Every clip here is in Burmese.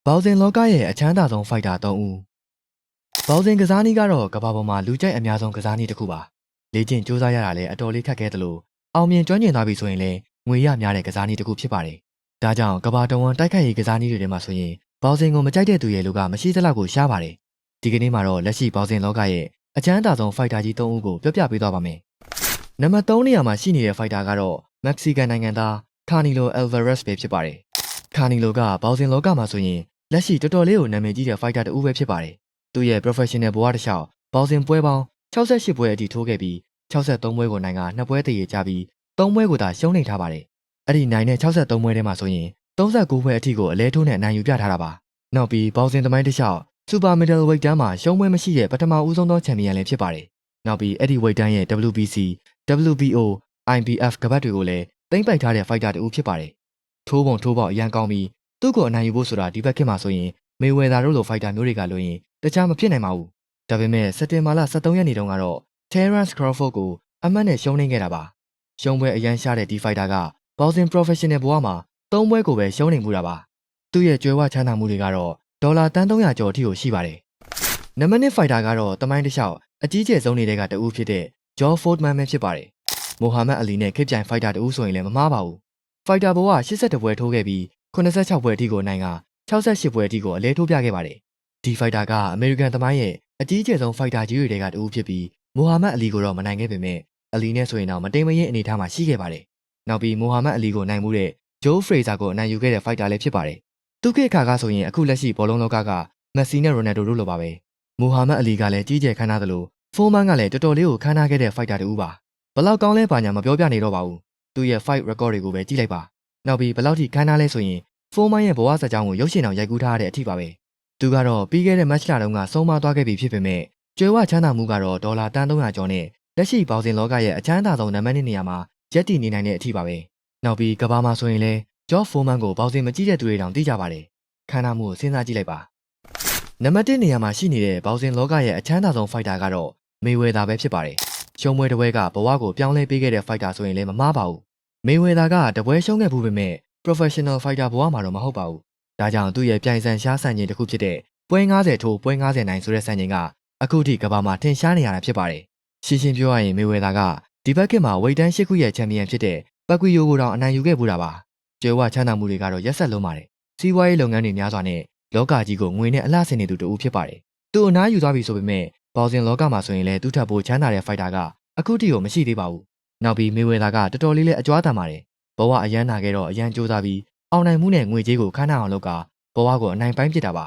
ဘောက်စင်လောကရဲ့အချမ်းသာဆုံးဖိုက်တာ3ဦးဘောက်စင်ကစားနည်းကတော့ကမ္ဘာပေါ်မှာလူကြိုက်အများဆုံးကစားနည်းတစ်ခုပါလေ့ကျင့်စူးစမ်းရတာလည်းအတော်လေးခက်ခဲသလိုအောင်မြင်ကျွမ်းကျင်သွားပြီဆိုရင်လည်းငွေရများတဲ့ကစားနည်းတစ်ခုဖြစ်ပါတယ်ဒါကြောင့်ကမ္ဘာတော်ဝန်တိုက်ခိုက်ရေးကစားနည်းတွေထဲမှာဆိုရင်ဘောက်စင်ကိုမကြိုက်တဲ့သူရဲ့လူကမရှိသလောက်ကိုရှားပါတယ်ဒီကနေ့မှာတော့လက်ရှိဘောက်စင်လောကရဲ့အချမ်းသာဆုံးဖိုက်တာကြီး3ဦးကိုပြောပြပေးသွားပါမယ်နံပါတ်3နေရာမှာရှိနေတဲ့ဖိုက်တာကတော့မက္ကဆီကန်နိုင်ငံသားကာနီလိုအယ်ဗာရက်စ်ပဲဖြစ်ပါတယ်ကာနီလိုကဘောက်စင်လောကမှာဆိုရင်လက်ရှိတော်တော်လေးကိုနာမည်ကြီးတဲ့ဖိုက်တာတူပဲဖြစ်ပါတယ်။သူရဲ့ professional ဘဝတစ်လျှောက်ဘောက်စင်ပွဲပေါင်း68ပွဲအထိထိုးခဲ့ပြီး63ပွဲကိုနိုင်က2ပွဲတည်ရကြပြီး3ပွဲကိုသာရှုံးနေထားပါတယ်။အဲ့ဒီနိုင်တဲ့63ပွဲထဲမှာဆိုရင်39ပွဲအထိကိုအလဲထိုးနဲ့နိုင်ယူပြထားတာပါ။နောက်ပြီးဘောက်စင်သမိုင်းတစ်လျှောက် super middleweight တန်းမှာရှုံးပွဲမရှိတဲ့ပထမဦးဆုံးသောချန်ပီယံလည်းဖြစ်ပါတယ်။နောက်ပြီးအဲ့ဒီ weight တန်းရဲ့ WBC, WBO, IBF ကပတ်တွေကိုလည်းသိမ်းပိုက်ထားတဲ့ဖိုက်တာတူဖြစ်ပါတယ်။ထိုးပုံထိုးပေါက်အရန်ကောင်းပြီးသူ့ကိုအနိုင်ယူဖို့ဆိုတာဒီဘက်ခေတ်မှာဆိုရင်မေဝယ်သာတို့လိုဖိုက်တာမျိုးတွေကလွှင့်ရင်တခြားမဖြစ်နိုင်ပါဘူး။ဒါပေမဲ့စက်တင်ဘာလ23ရက်နေ့တုန်းကတော့ Terence Crawford ကိုအမှတ်နဲ့ရှုံးနေခဲ့တာပါ။ရှုံးပွဲအရန်ရှားတဲ့ဒီဖိုက်တာကဘောက်စင် professional ဘဝမှာ3ပွဲကိုပဲရှုံးနေမှုတာပါ။သူ့ရဲ့ကြွယ်ဝချမ်းသာမှုတွေကတော့ဒေါ်လာတန်း300ကျော်အထိကိုရှိပါတယ်။နံပါတ်1ဖိုက်တာကတော့တမိုင်းတစ်လျှောက်အကြီးကျယ်ဆုံးတွေကတူဖြစ်တဲ့ George Foreman ပဲဖြစ်ပါတယ်။မိုဟာမက်အလီနဲ့ခေတ်ပြိုင်ဖိုက်တာတူဆိုရင်လည်းမမှားပါဘူး။ဖိုက်တာဘဝ82ပွဲထိုးခဲ့ပြီး86ပွဲအထိကိုနိုင်က68ပွဲအထိကိုအလဲထိုးပြခဲ့ပါတယ်။ဒီဖိုက်တာကအမေရိကန်သမိုင်းရဲ့အကြီးကျယ်ဆုံးဖိုက်တာကြီးတွေကတူဖြစ်ပြီးမိုဟာမက်အလီကိုတော့မနိုင်ခဲ့ပေမဲ့အလီနဲ့ဆိုရင်တော့မတိမ်မယင်းအနေထားမှာရှိခဲ့ပါတယ်။နောက်ပြီးမိုဟာမက်အလီကိုနိုင်မှုတဲ့ဂျိုးဖရေဇာကိုအနိုင်ယူခဲ့တဲ့ဖိုက်တာလည်းဖြစ်ပါတယ်။သူခေတ်အခါကဆိုရင်အခုလက်ရှိဘောလုံးလောကကမက်ဆီနဲ့ရိုနယ်ဒိုတို့လိုပါပဲ။မိုဟာမက်အလီကလည်းကြီးကျယ်ခမ်းနားသလိုဖိုးမန်ကလည်းတော်တော်လေးကိုခမ်းနားခဲ့တဲ့ဖိုက်တာတူပါ။ဘလောက်ကောင်းလဲပါညာမပြောပြနေတော့ပါဘူး။သူ့ရဲ့ fight record တွေကိုပဲကြည့်လိုက်ပါ။နောက်ပြီးဘလောက်ထိခမ်းနားလဲဆိုရင်ဖိုးမိုင်းရဲ့ဘဝစကြောင်းကိုရုပ်ရှင်အောင်ရိုက်ကူးထားတဲ့အထိပါပဲ။သူကတော့ပြီးခဲ့တဲ့ match လတုန်းကဆုံးမသွားခဲ့ပြီဖြစ်ပေမဲ့ကျွယ်ဝချမ်းသာမှုကတော့ဒေါ်လာတန်း300ကျော်နဲ့လက်ရှိဘောက်စင်လောကရဲ့အချမ်းသာဆုံးနံပါတ်1နေရာမှာရပ်တည်နေနိုင်တဲ့အထိပါပဲ။နောက်ပြီးကဘာမှာဆိုရင်လည်းဂျော့ဖိုးမန်ကိုဘောက်စင်မကြည့်တဲ့သူတွေတောင်သိကြပါတယ်။ခမ်းနားမှုကိုစဉ်းစားကြည့်လိုက်ပါ။နံပါတ်1နေရာမှာရှိနေတဲ့ဘောက်စင်လောကရဲ့အချမ်းသာဆုံးဖိုက်တာကတော့မေဝယ်သာပဲဖြစ်ပါတယ်။ရှုံးပွဲတစ်ပွဲကဘဝကိုပြောင်းလဲပေးခဲ့တဲ့ဖိုက်တာဆိုရင်လည်းမမှားပါဘူး။မေဝယ်သာကတပွဲရှုံးခဲ့ဘူးပေမဲ့professional fighter ဘဝမှာတော့မဟုတ်ပါဘူး။ဒါကြောင့်သူ့ရဲ့ပြိုင်ဆိုင်ရှားဆန်ချိန်တစ်ခုဖြစ်တဲ့ပွဲ90ထိုးပွဲ90နိုင်ဆိုတဲ့ဆန်ချိန်ကအခုထိကမ္ဘာမှာထင်ရှားနေရတာဖြစ်ပါတယ်။ရှင်းရှင်းပြောရရင်မေဝယ်သာကဒီဘက်ခေတ်မှာဝိတ်တန်း၈ခုရဲ့ချန်ပီယံဖြစ်တဲ့ပတ်ကွီယိုကိုတောင်အနိုင်ယူခဲ့ဘူးတာပါ။ကျွယ်ဝချမ်းသာမှုတွေကတော့ရက်ဆက်လုံးပါတယ်။စီးပွားရေးလုပ်ငန်းတွေများစွာနဲ့လောကကြီးကိုငွေနဲ့အလှဆင်နေသူတူဖြစ်ပါတယ်။သူအနားယူသွားပြီဆိုပေမဲ့ဘောက်စင်လောကမှာဆိုရင်လည်းသူ့ထပ်ဖို့ချမ်းသာတဲ့ဖိုက်တာကအခုထိကိုမရှိသေးပါဘူး။နောက်ပြီးမေဝယ်သာကတော်တော်လေးလည်းအကြွားတန်ပါတယ်။ဘဝအရန်နာခဲ့တော့အရန်ကြိုးစားပြီးအောင်နိုင်မှုနဲ့ငွေကြေးကိုခမ်းနားအောင်လုပ်ကဘဝကိုအနိုင်ပိုင်းပစ်တာပါ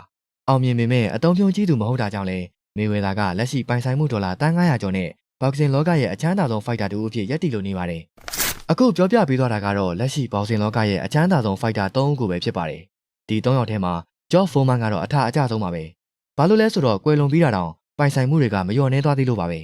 အောင်မြင်ပေမဲ့အတုံးပြုံးကြီးသူမဟုတ်တာကြောင့်လဲမေဝယ်သာကလက်ရှိပိုင်ဆိုင်မှုဒေါ်လာတန်း900ကျော်နဲ့ဘောက်စင်လောကရဲ့အချမ်းသာဆုံးဖိုက်တာတူအဖြစ်ရပ်တည်လို့နေပါတယ်အခုပြောပြပေးသွားတာကတော့လက်ရှိဘောက်စင်လောကရဲ့အချမ်းသာဆုံးဖိုက်တာ3ဦးကိုပဲဖြစ်ပါတယ်ဒီ3ယောက်ထဲမှာဂျော့ဖိုးမန်ကတော့အထအကျဆုံးပါပဲဘာလို့လဲဆိုတော့ကွယ်လွန်ပြီးတာတောင်ပိုင်ဆိုင်မှုတွေကမလျော့နှဲသွားသေးလို့ပါပဲ